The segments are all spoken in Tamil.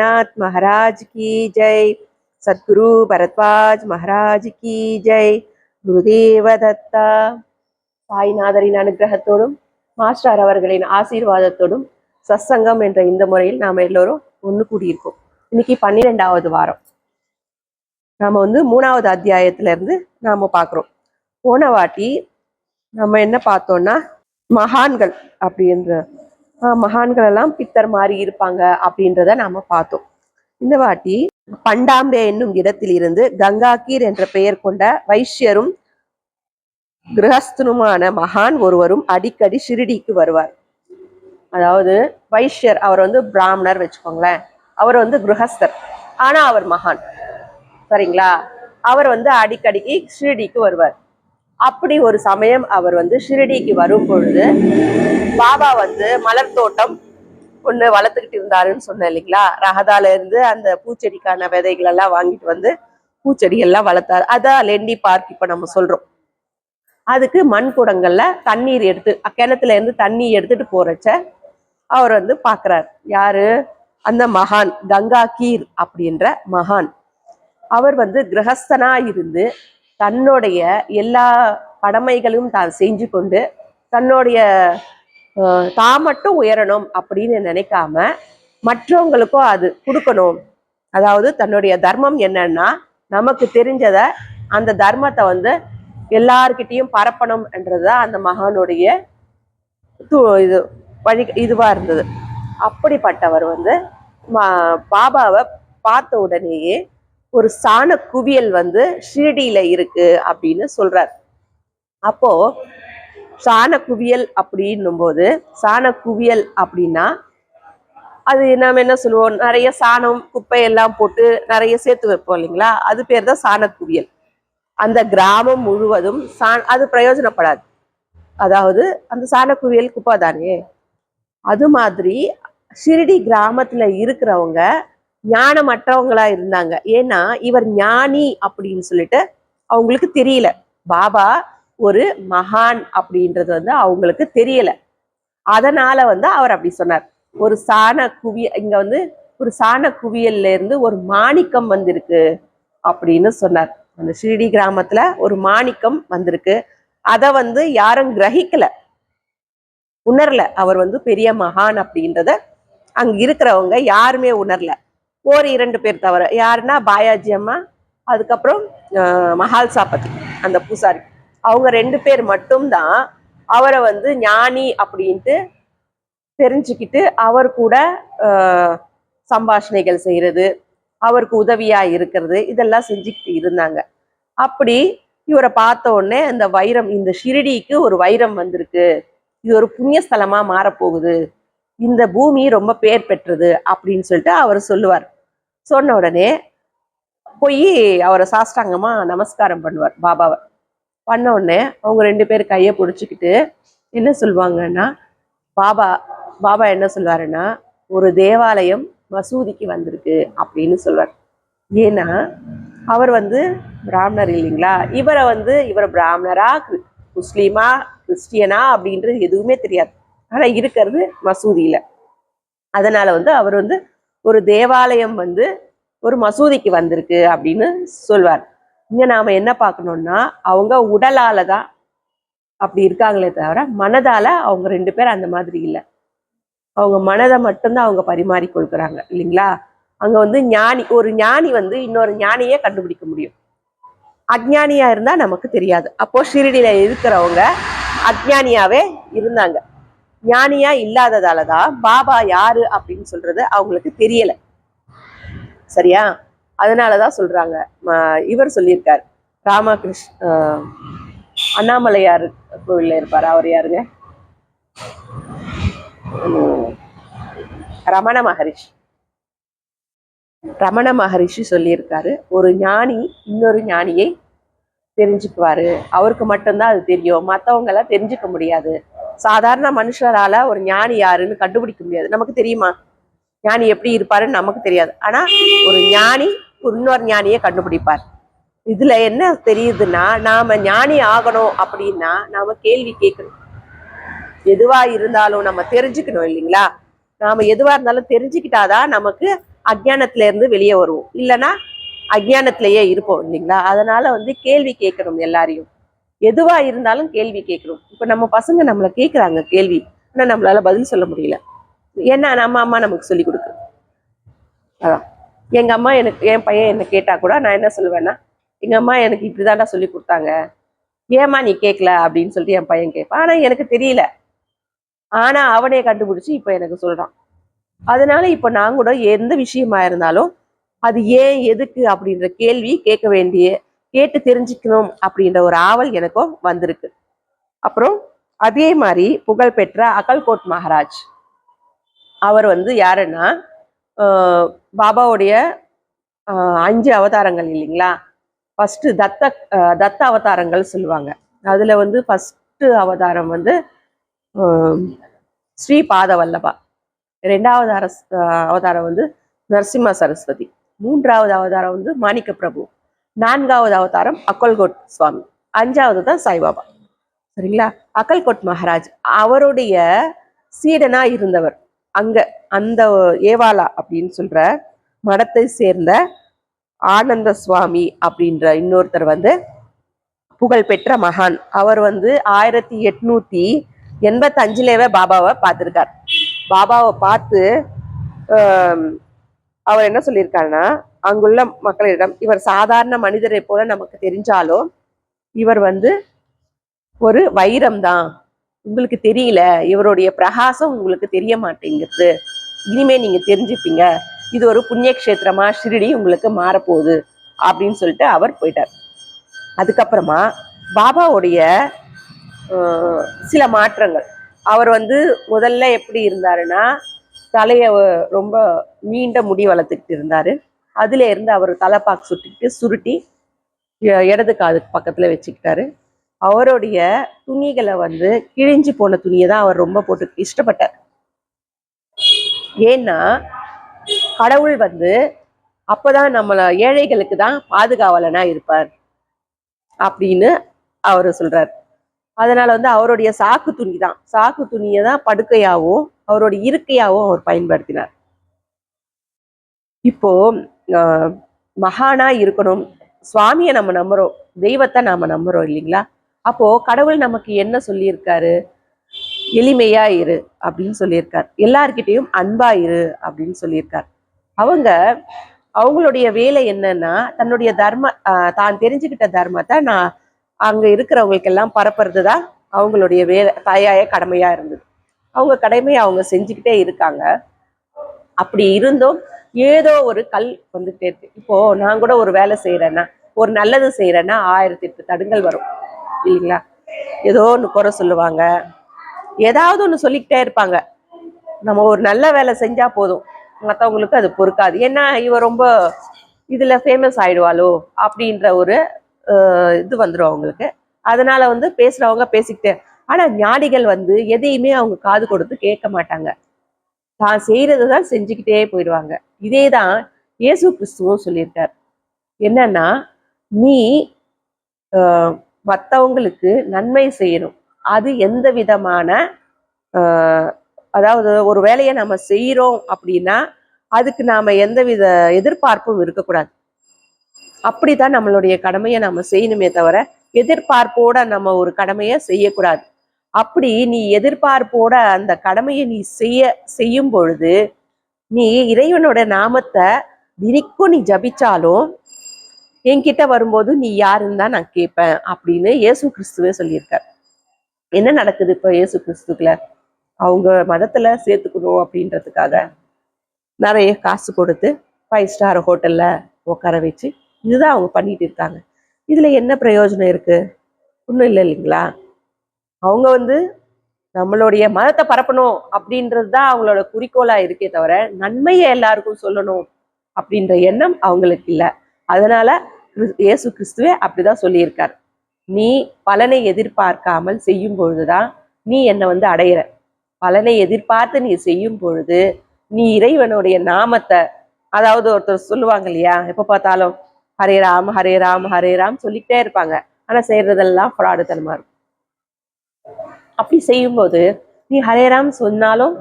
नाथ महाराज की जय. सद्गुरु भरद्वाज महाराज की जय. குருதேவ தத்தா. சாய்நாதரின் அனுகிரகத்தோடும் மாஸ்டர் அவர்களின் ஆசீர்வாதத்தோடும் சத்சங்கம் என்ற இந்த முறையில் நாம் எல்லோரும் ஒன்று கூடியிருக்கோம். இன்னைக்கு 12வது வாரம். நாம 3வது அத்தியாயத்துல இருந்து நாம பார்க்குறோம். போன வாட்டி நம்ம என்ன பார்த்தோம்னா, மகான்கள் அப்படின்ற மகான்கள் எல்லாம் பித்தர் மாதிரி இருப்பாங்க அப்படின்றத நாம பார்த்தோம். இந்த வாட்டி பண்டாம்பே என்னும் இடத்தில் இருந்து கங்காக்கீர் என்ற பெயர் கொண்ட வைஷ்யரும் கிரகஸ்தனுமான மகான் ஒருவரும் அடிக்கடி ஷிரடிக்கு வருவார். அதாவது வைஷ்யர், அவர் பிராமணர் வச்சுக்கோங்களேன், அவர் கிரகஸ்தர், ஆனா அவர் மகான், சரிங்களா? அவர் அடிக்கடிக்கு ஷிரடிக்கு வருவார். அப்படி ஒரு சமயம் அவர் ஷிரடிக்கு வரும் பொழுது பாபா மலர் தோட்டம் ஒண்ணு வளர்த்துக்கிட்டு இருந்தாருன்னு சொன்னேன் இல்லைங்களா? ரகதால இருந்து அந்த பூச்செடிக்கான விதைகள் எல்லாம் வாங்கிட்டு பூச்செடி எல்லாம் வளர்த்தாரு. அதான் லெண்டி பார்க் இப்ப நம்ம சொல்றோம். அதுக்கு மண் குடங்கள்ல தண்ணீர் எடுத்து, கிணத்துல இருந்து தண்ணி எடுத்துட்டு போறச்ச அவர் பாக்குறாரு. யாரு? அந்த மகான் கங்காக்கீர் அப்படின்ற மகான். அவர் கிரகஸ்தனா இருந்து தன்னுடைய எல்லா கடமைகளும் தான் செஞ்சு கொண்டு தன்னுடைய தான் மட்டும் உயரணும் அப்படின்னு நினைக்காம மற்றவங்களுக்கும் அது கொடுக்கணும். அதாவது தன்னுடைய தர்மம் என்னன்னா, நமக்கு தெரிஞ்சத அந்த தர்மத்தை எல்லார்கிட்டையும் பரப்பணும் என்றதுதான் அந்த மகானுடைய இது வழி இதுவா இருந்தது. அப்படிப்பட்டவர் பாபாவை பார்த்த உடனேயே ஒரு சாண குவியல் ஷிரடியில இருக்கு அப்படின்னு சொல்றார். அப்போ சாண குவியல் அப்படின்னும் போது, சாண குவியல் அப்படின்னா அது நாம என்ன சொல்லுவோம், நிறைய சாணம் குப்பை எல்லாம் போட்டு நிறைய சேர்த்து வைப்போம் இல்லைங்களா? அது பேர் தான் சாண குவியல். அந்த கிராமம் முழுவதும் அது பிரயோஜனப்படாது. அதாவது அந்த சாண குவியல் குப்பை தானே. அது மாதிரி ஷிரடி கிராமத்துல இருக்கிறவங்க ஞானமற்றவங்களா இருந்தாங்க. ஏன்னா இவர் ஞானி அப்படின்னு சொல்லிட்டு அவங்களுக்கு தெரியல. பாபா ஒரு மகான் அப்படின்றது அவங்களுக்கு தெரியல. அதனால அவர் அப்படி சொன்னார். ஒரு சாண இங்க ஒரு சாண குவியல்ல இருந்து ஒரு மாணிக்கம் வந்திருக்கு அப்படின்னு சொன்னார். அந்த ஷிரடி கிராமத்துல ஒரு மாணிக்கம் வந்திருக்கு. அத யாரும் கிரகிக்கல, உணரல. அவர் பெரிய மகான் அப்படின்றத அங்க இருக்கிறவங்க யாருமே உணரல. ஒரு 2 பேர் தவிர. யாருன்னா பாயாஜி அம்மா, அதுக்கப்புறம் மஹால் சாபதி அந்த பூசாரி, அவங்க 2 பேர் மட்டும்தான் அவரை ஞானி அப்படின்ட்டு தெரிஞ்சுக்கிட்டு அவர் கூட சம்பாஷணைகள் செய்யறது, அவருக்கு உதவியா இருக்கிறது, இதெல்லாம் செஞ்சுக்கிட்டு இருந்தாங்க. அப்படி இவரை பார்த்த உடனே அந்த வைரம், இந்த ஷிரடிக்கு ஒரு வைரம் வந்திருக்கு, இது ஒரு புண்ணியஸ்தலமா மாறப்போகுது, இந்த பூமி ரொம்ப பேர் பெற்றது அப்படின்னு சொல்லிட்டு அவர் சொல்லுவார். சொன்ன உடனே போய் அவரை சாஷ்டாங்கமா நமஸ்காரம் பண்ணுவார் பாபாவை. பண்ண உடனே அவங்க 2 பேர் கையை பிடிச்சிக்கிட்டு என்ன சொல்லுவாங்கன்னா, பாபா என்ன சொல்வாருன்னா, ஒரு தேவாலயம் மசூதிக்கு வந்திருக்கு அப்படின்னு சொல்வார். ஏன்னா அவர் பிராமணர் இல்லைங்களா? இவரை பிராமணரா முஸ்லீமா கிறிஸ்டியனா அப்படின்றது எதுவுமே தெரியாது. ஆனா இருக்கிறது மசூதியில. அதனால அவர் ஒரு தேவாலயம் ஒரு மசூதிக்கு வந்திருக்கு அப்படின்னு சொல்வார். இங்க நாம என்ன பார்க்கணும்னா, அவங்க உடலால தான் அப்படி இருக்காங்களே தவிர மனதால அவங்க 2 பேர் அந்த மாதிரி இல்லை. அவங்க மனதை மட்டும்தான் அவங்க பரிமாறி கொள்கிறாங்க இல்லைங்களா? அங்க ஞானி, ஒரு ஞானி இன்னொரு ஞானியே கண்டுபிடிக்க முடியும். அஜ்ஞானியா இருந்தா நமக்கு தெரியாது. அப்போ ஷிரடியில இருக்கிறவங்க அஜ்ஞானியாவே இருந்தாங்க. ஞானியா இல்லாததாலதான் பாபா யாரு அப்படின்னு சொல்றது அவங்களுக்கு தெரியல. சரியா? அதனாலதான் சொல்றாங்க. இவர் சொல்லியிருக்காரு, அண்ணாமலையார் கோவில்ல இருப்பாரு, அவர் யாருங்க? ரமண மகரிஷி சொல்லியிருக்காரு, ஒரு ஞானி இன்னொரு ஞானியை தெரிஞ்சுக்குவாரு, அவருக்கு மட்டும்தான் அது தெரியும், மற்றவங்க எல்லாம் தெரிஞ்சுக்க முடியாது. சாதாரண மனுஷரால ஒரு ஞானி யாருன்னு கண்டுபிடிக்க முடியாது. நமக்கு தெரியுமா ஞானி எப்படி இருப்பாருன்னு? நமக்கு தெரியாது. ஆனா ஒரு ஞானி இன்னொரு ஞானியை கண்டுபிடிப்பார். இதுல என்ன தெரியுதுன்னா, நாம ஞானி ஆகணும் அப்படின்னா நாம கேள்வி கேட்கணும். எதுவா இருந்தாலும் நம்ம தெரிஞ்சுக்கணும் இல்லைங்களா? நாம எதுவா இருந்தாலும் தெரிஞ்சுக்கிட்டாதான் நமக்கு அஜ்ஞானத்துல இருந்து வெளியே வருவோம், இல்லைன்னா அஜ்ஞானத்திலேயே இருப்போம் இல்லைங்களா. அதனால வந்து கேள்வி கேட்கணும், எல்லாரையும் எதுவா இருந்தாலும் கேள்வி கேட்கணும். இப்ப நம்ம பசங்க நம்மளை கேட்கறாங்க கேள்வி, ஆனா நம்மளால பதில் சொல்ல முடியல. ஏன்னா நம்ம அம்மா நமக்கு சொல்லி கொடுக்கு. அதான் எங்க அம்மா எனக்கு, என் பையன் என்ன கேட்டா கூட நான் என்ன சொல்லுவேன்னா, எங்க அம்மா எனக்கு இப்படிதான்டா சொல்லி கொடுத்தாங்க, ஏமா நீ கேட்கல அப்படின்னு சொல்லிட்டு என் பையன் கேட்பான். ஆனா எனக்கு தெரியல, ஆனா அவனே கண்டுபிடிச்சு இப்ப எனக்கு சொல்றான். அதனால இப்ப நான் கூட எந்த விஷயமா இருந்தாலும் அது ஏன் எதுக்கு அப்படின்ற கேள்வி கேட்க வேண்டிய, கேட்டு தெரிஞ்சுக்கணும் அப்படின்ற ஒரு ஆவல் எனக்கும் வந்திருக்கு. அப்புறம் அதே மாதிரி புகழ்பெற்ற அகல்கோட் மகாராஜ், அவர் வந்து யாருன்னா பாபாவுடைய 5 அவதாரங்கள் இல்லைங்களா. ஃபர்ஸ்ட் தத்த அவதாரங்கள் சொல்லுவாங்க. அதுல வந்து ஃபர்ஸ்ட் அவதாரம் வந்து ஸ்ரீ பாத வல்லபா, 2வது அவதாரம் வந்து நரசிம்ம சரஸ்வதி, 3வது அவதாரம் வந்து மாணிக்க பிரபு, 4வது அவதாரம் அக்கல்கோட் சுவாமி, 5வது தான் சாய்பாபா. சரிங்களா. அக்கல்கோட் மகாராஜ் அவருடைய சீடனா இருந்தவர். அங்க அந்த ஏவாலா அப்படின்னு சொல்ற மடத்தை சேர்ந்த ஆனந்த சுவாமி அப்படின்ற இன்னொருத்தர் வந்து புகழ்பெற்ற மகான். அவர் வந்து 1885 பாபாவை பார்த்திருக்கார். பாபாவை பார்த்து அவர் என்ன சொல்லியிருக்காருன்னா, அங்குள்ள மக்களிடம், இவர் சாதாரண மனிதரை போல நமக்கு தெரிஞ்சாலும் இவர் வந்து ஒரு வைரம் தான், உங்களுக்கு தெரியல, இவருடைய பிரகாசம் உங்களுக்கு தெரிய மாட்டேங்குது, இனிமே நீங்க தெரிஞ்சுப்பீங்க, இது ஒரு புண்ணிய கஷேத்திரமா ஷிரடி உங்களுக்கு மாறப்போகுது அப்படின்னு சொல்லிட்டு அவர் போயிட்டார். அதுக்கப்புறமா பாபாவுடைய சில மாற்றங்கள், அவர் வந்து முதல்ல எப்படி இருந்தாருன்னா, தலைய ரொம்ப நீண்ட முடி வளர்த்துக்கிட்டு இருந்தாரு. அதுல இருந்து அவர் தலைப்பாக்கு சுருட்டி இடது காது பக்கத்துல வச்சுக்கிட்டாரு. அவருடைய துணிகளை வந்து கிழிஞ்சு போன துணியை தான் அவர் ரொம்ப போட்டு இஷ்டப்பட்டார். ஏன்னா கடவுள் வந்து அப்பதான் நம்மள ஏழைகளுக்கு தான் பாதுகாவலனா இருப்பார் அப்படின்னு அவரு சொல்றாரு. அதனால வந்து அவருடைய சாக்கு துணியை தான் படுக்கையாவும் அவருடைய இருக்கையாவும் அவர் பயன்படுத்தினார். இப்போ மகானா இருக்கணும், சுவாமியை நம்ம நம்புறோம், தெய்வத்தை நாம நம்புறோம் இல்லைங்களா. அப்போ கடவுள் நமக்கு என்ன சொல்லியிருக்காரு, எளிமையா இரு அப்படின்னு சொல்லியிருக்கார், எல்லார்கிட்டையும் அன்பா இரு அப்படின்னு சொல்லியிருக்கார். அவங்களுடைய வேலை என்னன்னா, தன்னுடைய தான் தெரிஞ்சுக்கிட்ட தர்மத்தை நான் அங்க இருக்கிறவங்களுக்கு எல்லாம் பரப்புறது தான் அவங்களுடைய வேலை, தாயாய கடமையா இருந்தது. அவங்க கடமையை அவங்க செஞ்சுக்கிட்டே இருக்காங்க. அப்படி இருந்தும் ஏதோ ஒரு கல் வந்துகிட்டே இருக்கு. இப்போ நான் கூட ஒரு வேலை செய்யறேன்னா, ஒரு நல்லது செய்யறேன்னா 1008 தடுங்கள் வரும் இல்லைங்களா. ஏதோ ஒன்று குறை சொல்லுவாங்க, ஏதாவது ஒன்று சொல்லிக்கிட்டே இருப்பாங்க. நம்ம ஒரு நல்ல வேலை செஞ்சா போதும், மற்றவங்களுக்கு அது பொறுக்காது, ஏன்னா இவ ரொம்ப இதுல ஃபேமஸ் ஆயிடுவாளோ அப்படின்ற ஒரு இது வந்துடும் அவங்களுக்கு. அதனால வந்து பேசுறவங்க பேசிக்கிட்டே, ஆனா ஞானிகள் வந்து எதையுமே அவங்க காது கொடுத்து கேட்க மாட்டாங்க, தான் செய்யறதுதான் செஞ்சுக்கிட்டே போயிடுவாங்க. இதேதான் இயேசு கிறிஸ்துவும் சொல்லியிருக்கார். என்னன்னா, நீ மற்றவங்களுக்கு நன்மை செய்யணும், அது எந்த விதமான அதாவது ஒரு வேலையை நம்ம செய்யறோம் அப்படின்னா அதுக்கு நாம எந்தவித எதிர்பார்ப்பும் இருக்கக்கூடாது. அப்படித்தான் நம்மளுடைய கடமையை நம்ம செய்யணுமே தவிர எதிர்பார்ப்போட நம்ம ஒரு கடமையை செய்யக்கூடாது. அப்படி நீ எதிர்பார்ப்போட அந்த கடமையை நீ செய்யும் பொழுது, நீ இறைவனோட நாமத்தை தினிக்கும் நீ ஜபிச்சாலும் என்கிட்ட வரும்போது நீ யாருன்னு தான் நான் கேட்பேன் அப்படின்னு இயேசு கிறிஸ்துவே சொல்லியிருக்கார். என்ன நடக்குது இப்ப இயேசு கிறிஸ்துக்குல, அவங்க மதத்துல சேர்த்துக்கணும் அப்படின்றதுக்காக நிறைய காசு கொடுத்து 5 ஸ்டார் ஹோட்டல்ல உட்கார வச்சு இதுதான் அவங்க பண்ணிட்டு இருக்காங்க. இதுல என்ன பிரயோஜனம் இருக்கு? ஒன்றும் இல்லை இல்லைங்களா. அவங்க வந்து நம்மளுடைய மதத்தை பரப்பணும் அப்படின்றது தான் அவங்களோட குறிக்கோளா இருக்கே தவிர நன்மையை எல்லாருக்கும் சொல்லணும் அப்படின்ற எண்ணம் அவங்களுக்கு இல்லை. அதனால இயேசு கிறிஸ்துவே அப்படிதான் சொல்லியிருக்கார். நீ பலனை எதிர்பார்க்காமல் செய்யும் பொழுதுதான் நீ என்னை வந்து அடையிற. பலனை எதிர்பார்த்து நீ செய்யும் பொழுது நீ இறைவனுடைய நாமத்தை, அதாவது ஒருத்தர் சொல்லுவாங்க இல்லையா, எப்ப பார்த்தாலும் ஹரே ராம் ஹரே ராம் ஹரே ராம் சொல்லிக்கிட்டே இருப்பாங்க, ஆனா செய்யறதெல்லாம் ஃப்ராடுத்தனமா இருக்கும். அப்படி செய்யும்போது நீ ஹரே ராம் சொன்னாலும்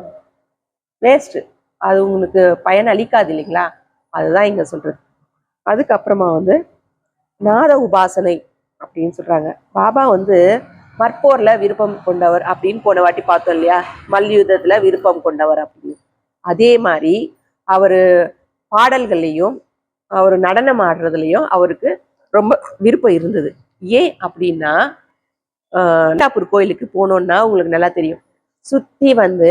வேஸ்ட், அது உங்களுக்கு பயன் அளிக்காது இல்லைங்களா, அதுதான் இங்க சொல்றது. அதுக்கப்புறமா வந்து நாத உபாசனை அப்படின்னு சொல்றாங்க. பாபா வந்து மற்போர்ல விருப்பம் கொண்டவர் அப்படின்னு போன வாட்டி பார்த்தோம் இல்லையா, மல்யுத்தத்துல விருப்பம் கொண்டவர் அப்படின்னு. அதே மாதிரி அவரு பாடல்கள்லையும் அவர் நடனம் ஆடுறதுலையும் அவருக்கு ரொம்ப விருப்பம் இருந்தது. ஏன் அப்படின்னா மயிலாப்பூர் கோயிலுக்கு போனோம்னா உங்களுக்கு நல்லா தெரியும், சுத்தி வந்து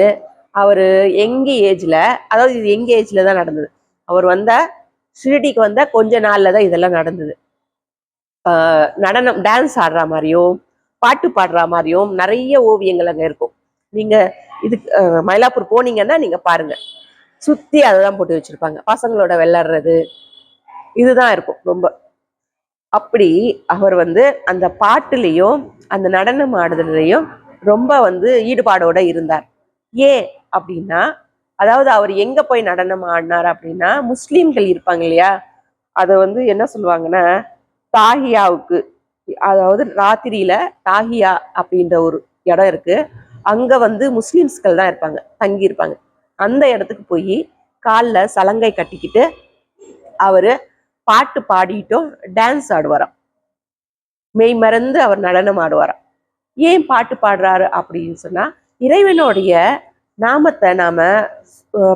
அவரு எங்க ஏஜ்ல, அதாவது இது எங்க ஏஜ்ல தான் நடந்தது. அவர் வந்த ஷிரடிக்கு வந்த கொஞ்ச நாள்ல தான் இதெல்லாம் நடந்தது. நடனம் டான்ஸ் ஆடுற மாதிரியும் பாட்டு பாடுற மாதிரியும் நிறைய ஓவியங்கள் அங்க இருக்கும். நீங்க இதுக்கு மயிலாப்பூர் போனீங்கன்னா நீங்க பாருங்க, சுத்தி அதைதான் போட்டு வச்சிருப்பாங்க. பசங்களோட விளையாடுறது இதுதான் இருக்கும் ரொம்ப. அப்படி அவர் வந்து அந்த பாட்டுலையும் அந்த நடனம் ஆடுதலையும் ரொம்ப வந்து ஈடுபாடோட இருந்தார். ஏன் அப்படின்னா, அதாவது அவர் எங்க போய் நடனம் ஆடினார் அப்படின்னா, முஸ்லீம்கள் இருப்பாங்க இல்லையா, அதை வந்து என்ன சொல்லுவாங்கன்னா தாகியாவுக்கு, அதாவது ராத்திரியில தாகியா அப்படின்ற ஒரு இடம் இருக்கு, அங்க வந்து முஸ்லிம்ஸ்கள் தான் இருப்பாங்க, தங்கி இருப்பாங்க. அந்த இடத்துக்கு போய் காலில் சலங்கை கட்டிக்கிட்டு அவரு பாட்டு பாடிட்டும் டான்ஸ் ஆடுவாராம். மெய் மறந்து அவர் நடனம் ஆடுவாராம். ஏன் பாட்டு பாடுறாரு அப்படின்னு சொன்னா, இறைவனுடைய நாமத்தை நாம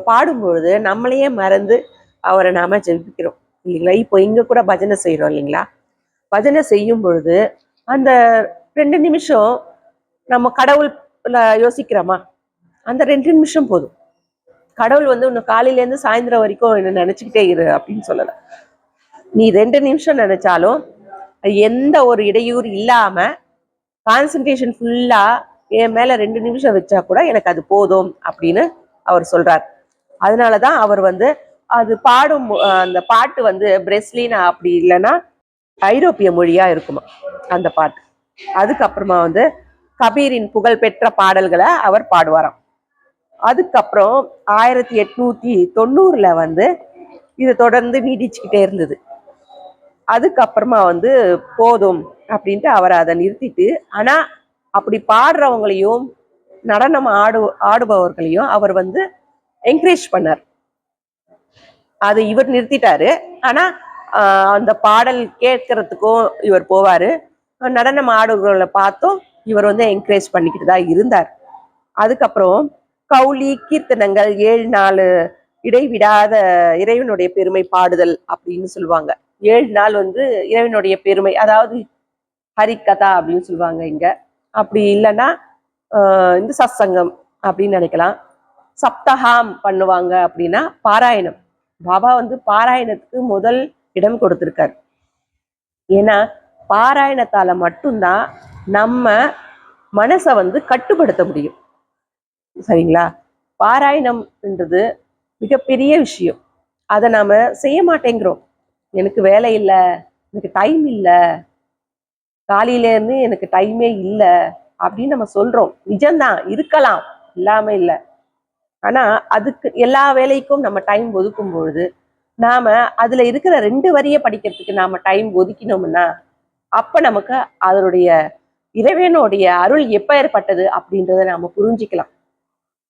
பாடும்பொழுது நம்மளையே மறந்து அவரை நாம ஜெபிக்கிறோம் இல்லைங்களா. இப்போ இங்க கூட பஜனை செய்யறோம் இல்லைங்களா, பஜனை செய்யும் பொழுது அந்த 2 நிமிஷம் நம்ம கடவுள் யோசிக்கிறோமா, அந்த 2 நிமிஷம் போதும். கடவுள் வந்து உன்னை காலையிலேருந்து சாயந்தரம் வரைக்கும் என்ன நினைச்சுக்கிட்டே இரு அப்படின்னு சொல்லல. நீ 2 நிமிஷம் நினைச்சாலும் எந்த ஒரு இடையூறு இல்லாம கான்சன்ட்ரேஷன் ஃபுல்லா என் மேல 2 நிமிஷம் வச்சா கூட எனக்கு அது போதும் அப்படின்னு அவர் சொல்றார். அதனாலதான் அவர் வந்து அது பாடும் அந்த பாட்டு வந்து பிரெஸ்லினா அப்படி இல்லைன்னா ஐரோப்பிய மொழியா இருக்குமா அந்த பாட்டு. அதுக்கப்புறமா வந்து கபீரின் புகழ்பெற்ற பாடல்களை அவர் பாடுவாராம். அதுக்கப்புறம் 1890 வந்து இது தொடர்ந்து நீடிச்சுக்கிட்டே இருந்தது. அதுக்கப்புறமா வந்து போதும் அப்படின்ட்டு அவர் அதை நிறுத்திட்டு, ஆனா அப்படி பாடுறவங்களையும் நடனம் ஆடுபவர்களையும் அவர் வந்து என்கரேஜ் பண்ணார். அது இவர் நிறுத்திட்டாரு, ஆனா அந்த பாடல் கேட்கறதுக்கும் இவர் போவாரு, நடனம் ஆடுகிறவர்களை பார்த்தும் இவர் வந்து என்கரேஜ் பண்ணிக்கிட்டு தான் இருந்தார். அதுக்கப்புறம் கௌலி கீர்த்தனங்கள் 7 நாள் இடைவிடாத இறைவனுடைய பெருமை பாடுதல் அப்படின்னு சொல்லுவாங்க. 7 நாள் வந்து இறைவனுடைய பெருமை, அதாவது ஹரிகதா அப்படின்னு சொல்லுவாங்க இங்க. அப்படி இல்லைன்னா இந்த சத்சங்கம் அப்படின்னு நினைக்கலாம். சப்தஹாம் பண்ணுவாங்க அப்படின்னா பாராயணம். பாபா வந்து பாராயணத்துக்கு முதல் இடம் கொடுத்திருக்காரு. ஏன்னா பாராயணத்தால மட்டும்தான் நம்ம மனசை வந்து கட்டுப்படுத்த முடியும். சரிங்களா, பாராயணம்ன்றது மிகப்பெரிய விஷயம். அதை நாம செய்ய மாட்டேங்கிறோம். எனக்கு வேலை இல்லை, எனக்கு டைம் இல்லை, காலையில இருந்து எனக்கு டைமே இல்லை அப்படின்னு நம்ம சொல்றோம். நிஜம்தான், இருக்கலாம், இல்லாம இல்லை. ஆனா அதுக்கு எல்லா வேலைக்கும் நம்ம டைம் ஒதுக்கும் பொழுது நாம அதுல இருக்கிற 2 வரியை படிக்கிறதுக்கு நாம டைம் ஒதுக்கினோம்னா அப்ப நமக்கு அதனுடைய இறைவனுடைய அருள் எப்ப ஏற்பட்டது அப்படின்றத நாம புரிஞ்சுக்கலாம்.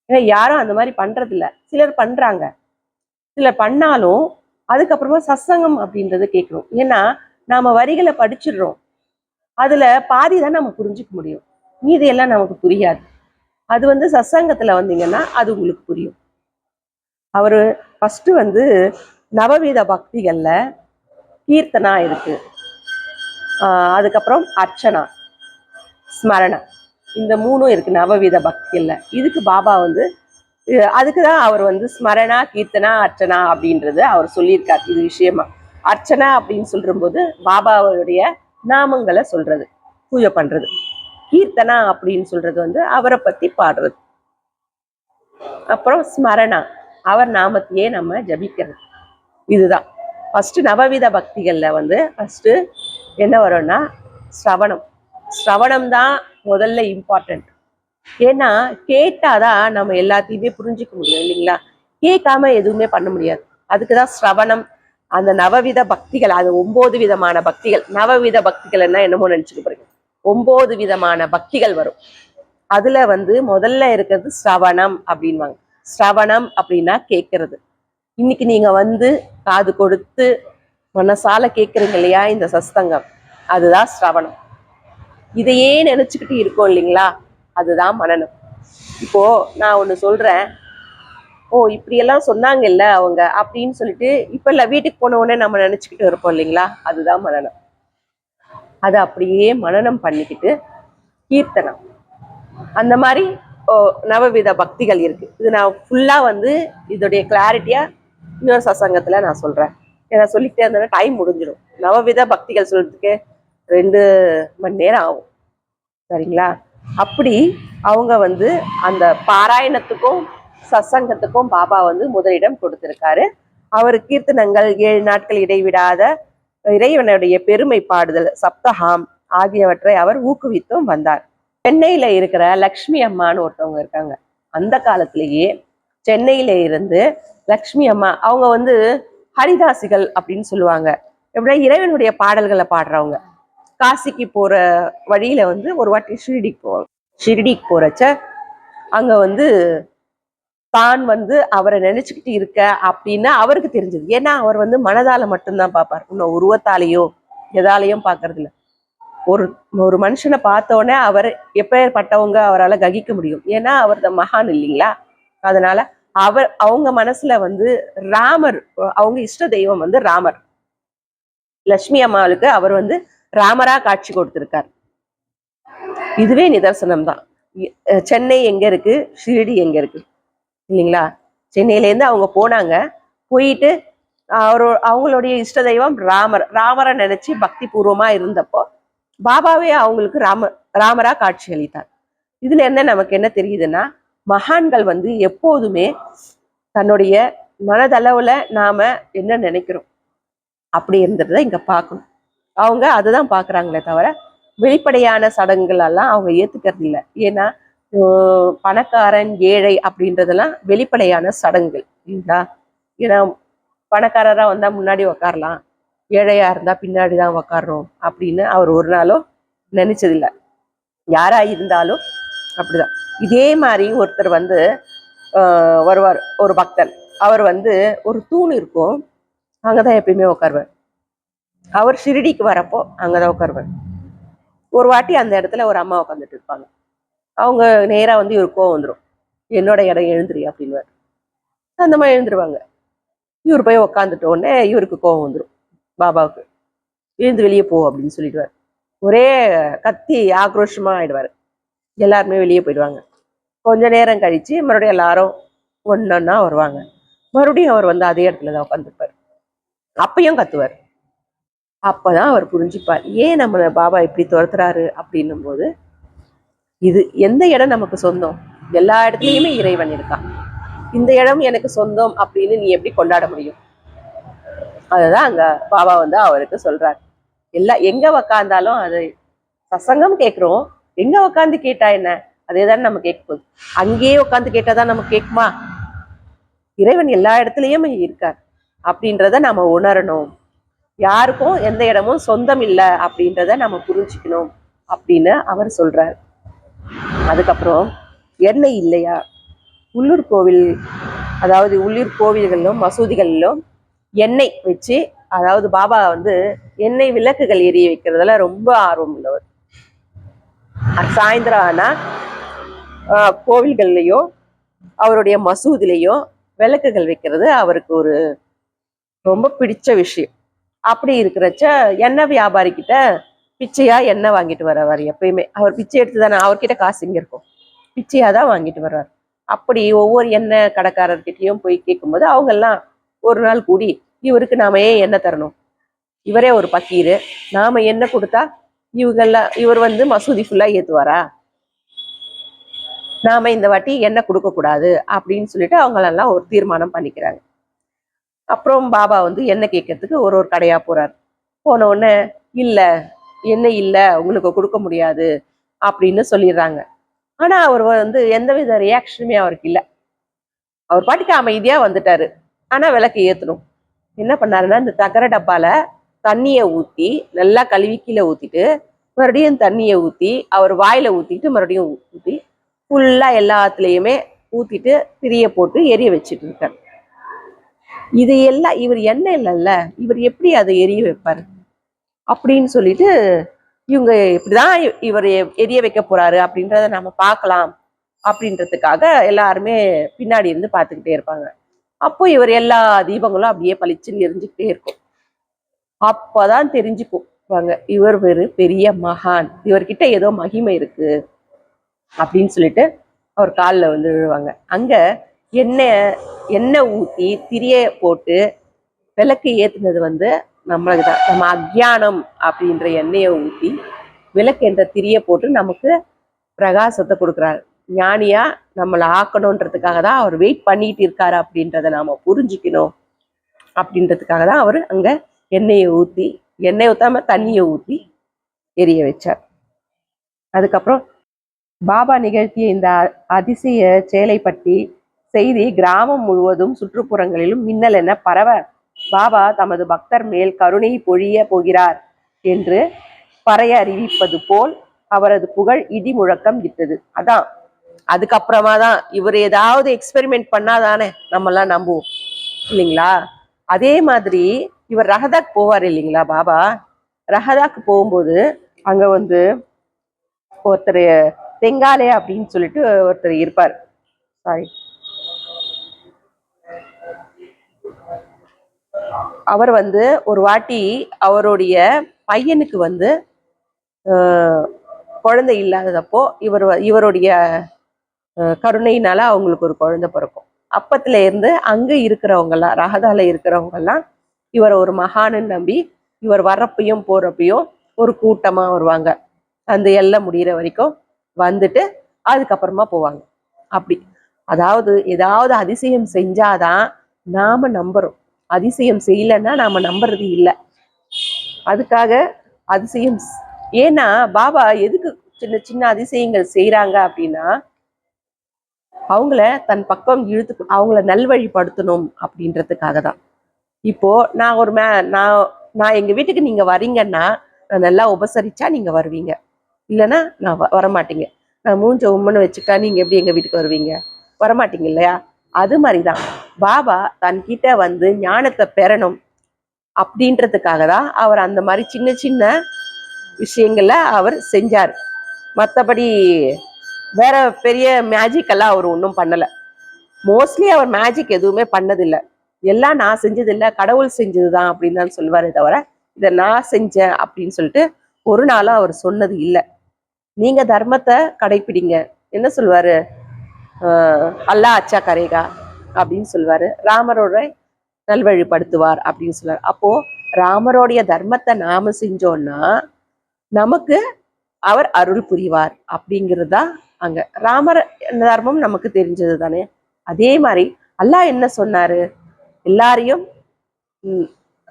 ஏன்னா யாரும் அந்த மாதிரி பண்றது இல்ல, சிலர் பண்றாங்க. சிலர் பண்ணாலும் அதுக்கப்புறமா சத்சங்கம் அப்படின்றத கேட்கிறோம். ஏன்னா நாம வரிகளை படிச்சிடுறோம், அதுல பாதி தான் நம்ம புரிஞ்சுக்க முடியும், மீதி எல்லாம் நமக்கு புரியாது. அது வந்து சத்சங்கத்துல வந்தீங்கன்னா அது உங்களுக்கு புரியும். அவரு ஃபர்ஸ்ட் வந்து நவவித பக்திகள்ல கீர்த்தனா இருக்கு, அதுக்கப்புறம் அர்ச்சனா, ஸ்மரணா, இந்த 3 இருக்கு நவவித பக்திகள்ல. இதுக்கு பாபா வந்து அதுக்குதான் அவர் வந்து ஸ்மரணா கீர்த்தனா அர்ச்சனா அப்படின்றது அவர் சொல்லியிருக்கார். இது விஷயமா அர்ச்சனா அப்படின்னு சொல்ற போது பாபாவுடைய நாமங்களை சொல்றது, பூஜை பண்றது. கீர்த்தனா அப்படின்னு சொல்றது வந்து அவரை பத்தி பாடுறது. அப்புறம் ஸ்மரணா, அவர் நாமத்தையே நம்ம ஜபிக்கிறது. இதுதான் ஃபர்ஸ்ட் நவவித பக்திகள்ல வந்து ஃபர்ஸ்ட் என்ன வரும்னா ஸ்ரவணம். ஸ்ரவணம் தான் முதல்ல இம்பார்ட்டன்ட். ஏன்னா கேட்டாதான் நம்ம எல்லாத்தையுமே புரிஞ்சுக்க முடியும் இல்லைங்களா, கேட்காம எதுவுமே பண்ண முடியாது. அதுக்குதான் ஸ்ரவணம். அந்த நவவித பக்திகள், அது 9 விதமான பக்திகள். நவவித பக்திகள் என்ன என்னமோ நினைச்சுக்க போறீங்க, 9 விதமான பக்திகள் வரும். அதுல வந்து முதல்ல இருக்கிறது ஸ்ரவணம் அப்படின்வாங்க. ஸ்ரவணம் அப்படின்னா கேட்கறது. இன்னைக்கு நீங்க வந்து காது கொடுத்து மனசால கேட்குறீங்க இல்லையா இந்த சஸ்தங்கம், அதுதான் ஸ்ரவணம். இதையே நினைச்சுக்கிட்டு இருக்கோம் இல்லைங்களா, அதுதான் மனனம். இப்போ நான் ஒண்ணு சொல்றேன், ஓ இப்படியெல்லாம் சொன்னாங்கல்ல அவங்க அப்படின்னு சொல்லிட்டு இப்ப இல்ல வீட்டுக்கு போன உடனே நம்ம நினைச்சுக்கிட்டு இருப்போம் இல்லைங்களா, அதுதான் மனனம். அதை அப்படியே மனனம் பண்ணிக்கிட்டு கீர்த்தனம், அந்த மாதிரி நவவித பக்திகள் இருக்கு. இது நான் ஃபுல்லா வந்து இதோடைய கிளாரிட்டியா இன்னொரு சசங்கத்துல நான் சொல்றேன். ஏன்னா சொல்லிக்கிட்டே இருந்தேன்னா டைம் முடிஞ்சிடும். நவவித பக்திகள் சொல்றதுக்கு 2 மணி நேரம் ஆகும், சரிங்களா? அப்படி அவங்க வந்து அந்த பாராயணத்துக்கும் சத்சங்கத்துக்கும் பாபா வந்து முதலிடம் கொடுத்திருக்காரு. அவர் கீர்த்தனங்கள், 7 நாட்கள் இடைவிடாத இறைவனுடைய பெருமை பாடுதல், சப்தஹாம் ஆகியவற்றை அவர் ஊக்குவித்தும் வந்தார். சென்னையில இருக்கிற லக்ஷ்மி அம்மான்னு ஒருத்தவங்க இருக்காங்க. அந்த காலத்திலேயே சென்னையில இருந்து லக்ஷ்மி அம்மா, அவங்க வந்து ஹரிதாசிகள் அப்படின்னு சொல்லுவாங்க. எப்படின்னா இறைவனுடைய பாடல்களை பாடுறவங்க. காசிக்கு போற வழியில வந்து ஒரு வாட்டி ஷிரடிக்கு போறச்ச அங்க வந்து தான் வந்து அவரை நினைச்சுக்கிட்டு இருக்க அப்படின்னு அவருக்கு தெரிஞ்சது. ஏன்னா அவர் வந்து மனதால மட்டும்தான் பார்ப்பார், இன்னும் உருவத்தாலேயோ எதாலையும் பார்க்கறது இல்லை. ஒரு மனுஷனை பார்த்தோன்னே அவர் எப்பேற்பட்டவங்க அவரால் ககிக்க முடியும். ஏன்னா அவர் மகான் இல்லைங்களா. அதனால அவங்க மனசுல வந்து ராமர், அவங்க இஷ்ட தெய்வம் வந்து ராமர். லட்சுமி அம்மாவுக்கு அவர் வந்து ராமரா காட்சி கொடுத்திருக்கார். இதுவே நிதர்சனம் தான். சென்னை எங்க இருக்கு, ஷிரடி எங்க இருக்கு இல்லைங்களா? சென்னையிலேருந்து அவங்க போனாங்க. போயிட்டு அவங்களுடைய இஷ்ட தெய்வம் ராமரை நினைச்சு பக்தி பூர்வமா இருந்தப்போ பாபாவே அவங்களுக்கு ராமரா காட்சி அளித்தார். இதுல நமக்கு என்ன தெரியுதுன்னா, மகான்கள் வந்து எப்போதுமே தன்னுடைய மனதளவுல நாம என்ன நினைக்கிறோம் அப்படி இருந்ததை இங்க பார்க்கணும். அவங்க அதுதான் பாக்குறாங்களே தவிர வெளிப்படையான சடங்குகள் எல்லாம் அவங்க ஏத்துக்கிறது இல்லை. ஏன்னா பணக்காரன் ஏழை அப்படின்றதெல்லாம் வெளிப்படையான சடங்குகள் இல்லைங்களா. ஏன்னா பணக்காரரா வந்தா முன்னாடி உக்காரலாம், ஏழையா இருந்தா பின்னாடிதான் உக்காரணும் அப்படின்னு அவர் ஒரு நாளும் நினைச்சதில்லை. யாரா இருந்தாலும் அப்படிதான். இதே மாதிரி ஒருத்தர் வந்து வருவார், ஒரு பக்தன். அவர் வந்து ஒரு தூண் இருக்கும், அங்கதான் எப்பயுமே உட்காருவார். அவர் ஷிரடிக்கு வரப்போ அங்கதான் உட்காருவார். ஒரு வாட்டி அந்த இடத்துல ஒரு அம்மா உட்காந்துட்டு இருப்பாங்க. அவங்க நேரா வந்து இவர் கோவம் வந்துடும், என்னோட இடம் எழுந்துரு அப்படின்வார். அந்த மாதிரி எழுந்துருவாங்க. இவர் போய் உக்காந்துட்ட உடனே இவருக்கு கோவம் வந்துடும், பாபாவுக்கு. எழுந்து வெளியே போ அப்படின்னு சொல்லிடுவார். ஒரே கத்தி ஆக்ரோஷமா ஆயிடுவாரு. எல்லாருமே வெளியே போயிடுவாங்க. கொஞ்ச நேரம் கழிச்சு மறுபடியும் எல்லாரும் ஒன்னொன்னா வருவாங்க. மறுபடியும் அவர் வந்து அதே இடத்துலதான் உட்காந்துருப்பார். அப்பயும் கத்துவார். அப்பதான் அவர் புரிஞ்சுப்பார், ஏன் நம்ம பாபா இப்படி துரத்துறாரு அப்படின்னும் போது, இது எந்த இடம் நமக்கு சொந்தம்? எல்லா இடத்துலயுமே இறைவன் இருக்கான். இந்த இடம் எனக்கு சொந்தம் அப்படின்னு நீ எப்படி கொண்டாட முடியும்? அதுதான் அங்க பாபா வந்து அவருக்கு சொல்றாரு. எங்க உக்காந்தாலும் அது சசங்கம் கேட்கிறோம், எங்க உக்காந்து கேட்டா என்ன, அதேதான் நம்ம கேட்க போகுது. அங்கேயே உட்காந்து கேட்டாதான் நமக்கு கேட்குமா? இறைவன் எல்லா இடத்துலயும் இருக்கார் அப்படின்றத நம்ம உணரணும். யாருக்கும் எந்த இடமும் சொந்தம் இல்லை அப்படின்றத நம்ம புரிஞ்சுக்கணும் அப்படின்னு அவர் சொல்றார். அதுக்கப்புறம் எண்ணெய் இல்லையா, உள்ளூர் கோவில், அதாவது உள்ளூர் கோவில்களிலும் மசூதிகளிலும் எண்ணெய் வச்சு, அதாவது பாபா வந்து எண்ணெய் விளக்குகள் எரிய வைக்கிறதுல ரொம்ப ஆர்வம் உள்ளவர். சாயந்தரம் ஆனா கோவில்கள்லயோ அவருடைய மசூதிலையோ விளக்குகள் வைக்கிறது அவருக்கு ஒரு ரொம்ப பிடிச்ச விஷயம். அப்படி இருக்கிறச்ச எண்ணெய் வியாபாரி கிட்ட பிச்சையா எண்ணெய் வாங்கிட்டு வர்றவர். எப்பயுமே அவர் பிச்சை எடுத்து தானே, அவர்கிட்ட காசு இங்க இருக்கும், பிச்சையா தான் வாங்கிட்டு வர்றார். அப்படி ஒவ்வொரு எண்ணெய் கடைக்காரர்கிட்டையும் போய் கேட்கும்போது அவங்க எல்லாம் ஒரு நாள் கூடி, இவருக்கு நாம ஏன் எண்ணெய் தரணும், இவரே ஒரு பக்கீரு, நாம எண்ணெய் கொடுத்தா இவர் வந்து மசூதி ஃபுல்லா ஏத்துவாரா, நாம இந்த வாட்டி எண்ணெய் கொடுக்க கூடாது அப்படின்னு சொல்லிட்டு அவங்களெல்லாம் ஒரு தீர்மானம் பண்ணிக்கிறாங்க. அப்புறம் பாபா வந்து எண்ணெய் கேட்கறதுக்கு ஒரு கடையா போறாரு. போன உடனே இல்ல எண்ணெய் இல்ல, உங்களுக்கு கொடுக்க முடியாது அப்படின்னு சொல்லிடுறாங்க. ஆனா அவர் வந்து எந்தவித ரியாக்ஷனுமே அவருக்கு இல்லை. அவர் பாட்டுக்கு அமைதியா வந்துட்டாரு. ஆனா விளக்கு ஏத்தணும். என்ன பண்ணாருன்னா, இந்த தகர டப்பால தண்ணிய ஊத்தி நல்லா கழுவி கீழே ஊத்திட்டு மறுபடியும் தண்ணியை ஊத்தி அவர் வாயில ஊத்திட்டு மறுபடியும் ஊத்தி ஃபுல்லா எல்லாத்துலயுமே ஊத்திட்டு திரிய போட்டு எரிய வச்சுட்டு இருக்கார். இது எல்லாம் இவர் எண்ணெய் இல்லைல்ல, இவர் எப்படி அதை எரிய வைப்பாரு அப்படின்னு சொல்லிட்டு இவங்க இப்படிதான் இவர் எரிய வைக்க போறாரு அப்படின்றத நம்ம பார்க்கலாம் அப்படின்றதுக்காக எல்லாருமே பின்னாடி இருந்து பார்த்துக்கிட்டே இருப்பாங்க. அப்போ இவர் எல்லா தீபங்களும் அப்படியே பளிச்சுன்னு எரிஞ்சுக்கிட்டே இருக்கும். அப்பதான் தெரிஞ்சுக்குவாங்க இவர் ஒரு பெரிய மகான், இவர்கிட்ட ஏதோ மகிமை இருக்கு அப்படின்னு சொல்லிட்டு அவர் காலில் வந்து விழுவாங்க. அங்க எண்ணெய் ஊற்றி திரிய போட்டு விளக்கு ஏத்துனது வந்து நம்மளுக்கு தான். நம்ம அக்ஞானம் அப்படின்ற எண்ணெயை ஊற்றி விளக்கு என்ற திரிய போட்டு நமக்கு பிரகாசத்தை கொடுக்குறாரு. ஞானியா நம்மளை ஆக்கணுன்றதுக்காக தான் அவர் வெயிட் பண்ணிட்டு இருக்காரு அப்படின்றத நாம புரிஞ்சுக்கணும் அப்படின்றதுக்காக தான் அவர் அங்க எண்ணெயை ஊத்தாம தண்ணியை ஊற்றி எரிய வச்சார். அதுக்கப்புறம் பாபா நிகழ்த்திய இந்த அதிசய செயலை பற்றி செய்தி கிராமம் முழுவதும் சுற்றுப்புறங்களிலும் மின்னல் என பரவ பாபா தமது பக்தர் மேல் கருணை பொழிய போகிறார் என்று பறைய அறிவிப்பது போல் அவரது புகழ் இடி முழக்கம் இட்டது. அதான் அதுக்கப்புறமா தான் இவர் ஏதாவது எக்ஸ்பெரிமெண்ட் பண்ணாதானே நம்மெல்லாம் நம்புவோம் இல்லைங்களா? அதே மாதிரி இவர் ரஹதாக் போவார் இல்லைங்களா? பாபா ரஹதாக்கு போகும்போது அங்க வந்து ஒருத்தர் தெங்காலே அப்படின்னு சொல்லிட்டு ஒருத்தர் இருப்பார். சாரி, அவர் வந்து ஒரு வாட்டி அவருடைய பையனுக்கு வந்து குழந்தை இல்லாததப்போ இவருடைய கருணையினால அவங்களுக்கு ஒரு குழந்தை பிறக்கும். அப்பத்துல இருந்து அங்க இருக்கிறவங்கெல்லாம், ரஹதால இருக்கிறவங்கெல்லாம் இவரை ஒரு மகான்னு நம்பி இவர் வர்றப்பையும் போறப்பையும் ஒரு கூட்டமா வருவாங்க. அந்த எல்லை முடிகிற வரைக்கும் வந்துட்டு அதுக்கப்புறமா போவாங்க. அப்படி அதாவது ஏதாவது அதிசயம் செஞ்சாதான் நாம நம்புறோம், அதிசயம் செய்யலைன்னா நாம நம்புறது இல்லை. அதுக்காக அதிசயம், ஏன்னா பாபா எதுக்கு சின்ன சின்ன அதிசயங்கள் செய்யறாங்க அப்படின்னா அவங்கள தன் பக்கம் இழுத்து அவங்கள நல்வழிப்படுத்தணும் அப்படின்றதுக்காக தான். இப்போ நான் ஒரு நான் எங்க வீட்டுக்கு நீங்க வரீங்கன்னா நான் நல்லா உபசரிச்சா நீங்க வருவீங்க, இல்லைன்னா நான் வரமாட்டீங்க. நான் மூஞ்ச உம்மன்னு வச்சுட்டா நீங்க எப்படி எங்க வீட்டுக்கு வருவீங்க? வரமாட்டீங்க இல்லையா? அது மாதிரிதான் பாபா தன்கிட்ட வந்து ஞானத்தை பெறணும் அப்படின்றதுக்காக தான் அவர் அந்த மாதிரி சின்ன சின்ன விஷயங்கள்ல அவர் செஞ்சார். மற்றபடி வேற பெரிய மேஜிக் எல்லாம் அவர் ஒன்றும் பண்ணலை. மோஸ்ட்லி அவர் மேஜிக் எதுவுமே பண்ணதில்லை. எல்லாம் நான் செஞ்சதில்லை, கடவுள் செஞ்சதுதான் அப்படின்னு தான் சொல்லுவாரே தவிர இதை நான் செஞ்சேன் அப்படின்னு சொல்லிட்டு ஒரு நாளும் அவர் சொன்னது இல்லை. நீங்க தர்மத்தை கடைப்பிடிங்க, என்ன சொல்வாரு, அல்லா அச்சா கரேகா அப்படின்னு சொல்லுவாரு, ராமரோட நல்வழிப்படுத்துவார் அப்படின்னு சொல்லுவார். அப்போ ராமரோடைய தர்மத்தை நாம செஞ்சோம்னா நமக்கு அவர் அருள் புரிவார் அப்படிங்கிறது தான் அங்க. ராமர் தர்மம் நமக்கு தெரிஞ்சது தானே. அதே மாதிரி அல்லாஹ் என்ன சொன்னாரு, எல்லாரையும்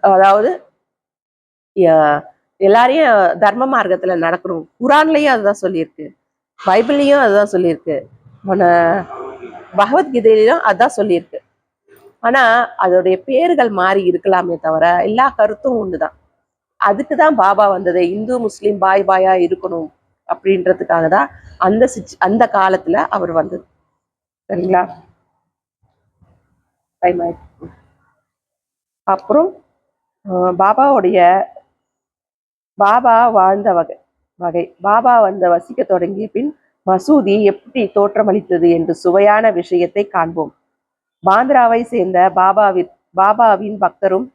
அதாவது எல்லாரையும் தர்ம மார்க்கத்துல நடக்கணும். குரான்லயும் அதுதான் சொல்லியிருக்கு, பைபிள்லயும் அதுதான் சொல்லியிருக்கு, பகவத்கீதையிலும் அதுதான் சொல்லியிருக்கு. ஆனா அதோடைய பேர்கள் மாறி இருக்கலாமே தவிர எல்லா கருத்தும் ஒண்ணுதான். அதுக்குதான் பாபா வந்தது, இந்து முஸ்லீம் பாய் பாயா இருக்கணும் அப்படின்றதுக்காக தான் அந்த காலத்துல அவர் வந்தது. சரிங்களா? அப்புறம் பாபா வாழ்ந்த வகை பாபா வசிக்க தொடங்கிய பின் மசூதி எப்படி தோற்றமளித்தது என்று சுவையான விஷயத்தை காண்போம். பாந்திராவை சேர்ந்த பாபாவின் பக்தரும்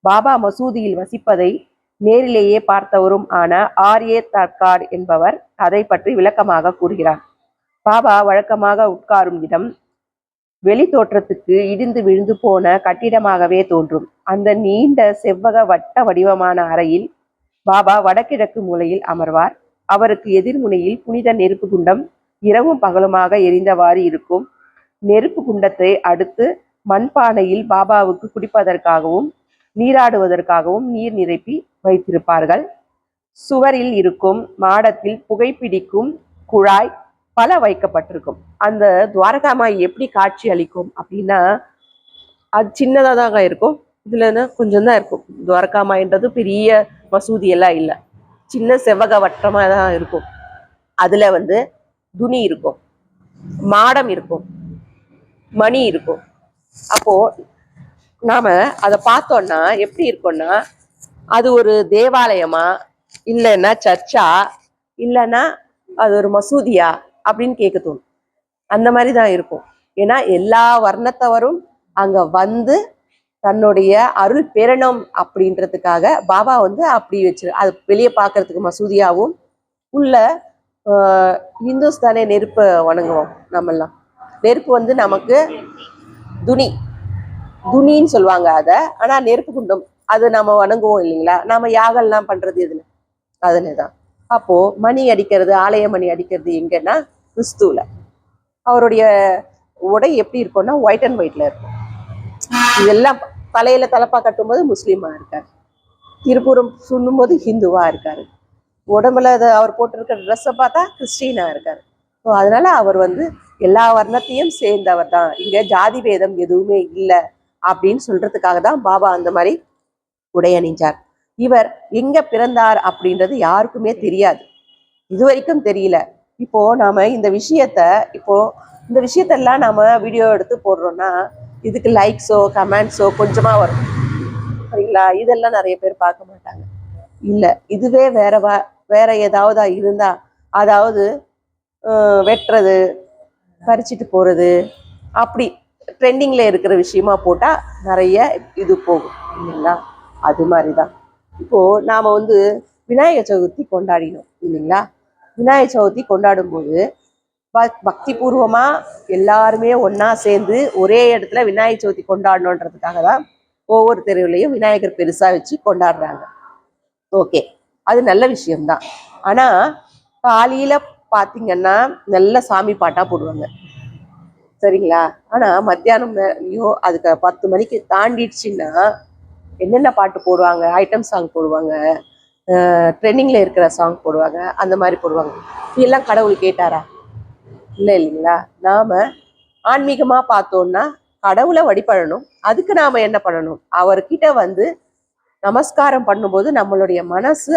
பாபா மசூதியில் வசிப்பதை நேரிலேயே பார்த்தவரும் ஆன ஆர்யே தர்காட் என்பவர் அதை பற்றி விளக்கமாக கூறுகிறார். பாபா வழக்கமாக உட்காரும் இடம் வெளி தோற்றத்துக்கு இடிந்து விழுந்து போன கட்டிடமாகவே தோன்றும். அந்த நீண்ட செவ்வக வட்ட வடிவமான அறையில் பாபா வடகிழக்கு மூலையில் அமர்வார். அவருக்கு எதிர்முனையில் புனித நெருப்பு குண்டம் இரவும் பகலுமாக எரிந்தவாறு இருக்கும். நெருப்பு குண்டத்தை அடுத்து மண்பானையில் பாபாவுக்கு குடிப்பதற்காகவும் நீராடுவதற்காகவும் நீர் நிரப்பி வைத்திருப்பார்கள். சுவரில் இருக்கும் மாடத்தில் புகைப்பிடிக்கும் குழாய் பல வைக்கப்பட்டிருக்கும். அந்த துவாரகாமாய் எப்படி காட்சி அளிக்கும் அப்படின்னா அது சின்னதாக தாங்க இருக்கும். இதுல கொஞ்சம் தான் இருக்கும். துவாரகாமாயின்றது பெரிய மசூதி எல்லாம் இல்லை, சின்ன செவ்வக வட்டமா தான் இருக்கும். அதுல துணி இருக்கும், மாடம் இருக்கும். மணி இருக்கும். அப்போ நாம அதை பார்த்தோம்னா எப்படி இருக்கும்னா, அது ஒரு தேவாலயமா, இல்லைன்னா சர்ச்சா, இல்லைன்னா அது ஒரு மசூதியா அப்படின்னு கேட்க தோணும். அந்த மாதிரி தான் இருக்கும். ஏன்னா எல்லா வர்ணத்தவரும் அங்க வந்து தன்னுடைய அருள் பெறணும் அப்படின்றதுக்காக பாபா வந்து அப்படி வச்சு அது வெளியே பார்க்கறதுக்கு மசூதியாவும், உள்ள இந்துஸ் தானே நெருப்பை வணங்குவோம் நம்மெல்லாம். நெருப்பு வந்து நமக்கு துணி துணின்னு சொல்லுவாங்க அதை. ஆனா நெருப்பு குண்டம் அது நம்ம வணங்குவோம் இல்லைங்களா? நாம யாகம்லாம் பண்றது எதுல? அதுலதான். அப்போ மணி அடிக்கிறது, ஆலய மணி அடிக்கிறது எங்கன்னா கிறிஸ்துல. அவருடைய உடை எப்படி இருக்கும்னா ஒயிட் அண்ட் ஒயிட்ல இருக்கும். இதெல்லாம் தலையில தலப்பா கட்டும்போது முஸ்லீமா இருக்காரு, திருப்புறம் சுண்ணும் போது ஹிந்துவா இருக்காரு, உடம்புல அவர் போட்டிருக்கிற ட்ரெஸ்ஸை பார்த்தா கிறிஸ்டினா இருக்காரு. ஸோ அதனால அவர் வந்து எல்லா வர்ணத்தையும் சேர்ந்தவர் தான், இங்க ஜாதி பேதம் எதுவுமே இல்லை அப்படின்னு சொல்றதுக்காக தான் பாபா அந்த மாதிரி உடை அணிஞ்சார். இவர் எங்க பிறந்தார் அப்படின்றது யாருக்குமே தெரியாது, இது வரைக்கும் தெரியல. இப்போ நாம இந்த விஷயத்தெல்லாம் நாம வீடியோ எடுத்து போடுறோம்னா இதுக்கு லைக்ஸோ கமெண்ட்ஸோ கொஞ்சமா வரும், சரிங்களா? இதெல்லாம் நிறைய பேர் பார்க்க மாட்டாங்க. இல்ல இதுவே வேற ஏதாவது இருந்தா, அதாவது வெட்டுறது, பறிச்சுட்டு போறது, அப்படி ட்ரெண்டிங்ல இருக்கிற விஷயமா போட்டா நிறைய இது போகும் இல்லைங்களா? அது மாதிரிதான் இப்போ நாம வந்து விநாயகர் சதுர்த்தி கொண்டாடினோம் இல்லைங்களா? விநாயகர் சதுர்த்தி கொண்டாடும் போது பக்தி பூர்வமா எல்லாருமே ஒன்னா சேர்ந்து ஒரே இடத்துல விநாயகர் சதுர்த்தி கொண்டாடணுன்றதுக்காக தான் ஒவ்வொரு தெருவுலையும் விநாயகர் பெருசா வச்சு கொண்டாடுறாங்க. ஓகே, அது நல்ல விஷயம்தான். ஆனா காலையில பாத்தீங்கன்னா நல்ல சாமி பாட்டா போடுவாங்க, சரிங்களா? ஆனா மத்தியானம் அதுக்கு 10 மணிக்கு தாண்டிடுச்சுன்னா என்னென்ன பாட்டு போடுவாங்க? ஐட்டம் சாங் போடுவாங்க, ட்ரெண்டிங்ல இருக்கிற சாங் போடுவாங்க, அந்த மாதிரி போடுவாங்க. இதெல்லாம் கடவுள் கேட்டாரா? இல்லை இல்லைங்களா? நாம ஆன்மீகமா பார்த்தோம்னா கடவுளை வழிபடணும். அதுக்கு நாம என்ன பண்ணணும்? அவர்கிட்ட வந்து நமஸ்காரம் பண்ணும்போது நம்மளுடைய மனசு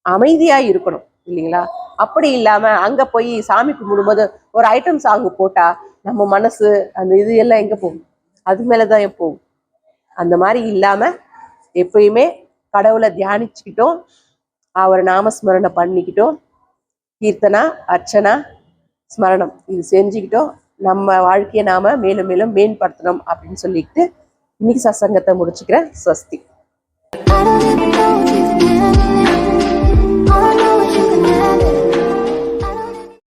அமைதியா இருக்கணும் இல்லைங்களா? அப்படி இல்லாம அங்க போய் சாமி கும்பிடும்போது ஒரு ஐட்டம் சாங் போட்டா நம்ம மனசு அந்த இது எல்லாம் எங்க போகும்? அது மேலதான் போகும். அந்த மாதிரி இல்லாம எப்பயுமே கடவுளை தியானிச்சுக்கிட்டோம், அவர் நாமஸ்மரணை பண்ணிக்கிட்டோம், கீர்த்தனா அர்ச்சனா ஸ்மரணம் இது செஞ்சுக்கிட்டோம், நம்ம வாழ்க்கையை நாம மேலும் மேலும் மேம்படுத்தணும் அப்படின்னு சொல்லிட்டு இன்னைக்கு சத்சங்கத்தை முடிச்சுக்கிறேன். ஸ்வஸ்தி.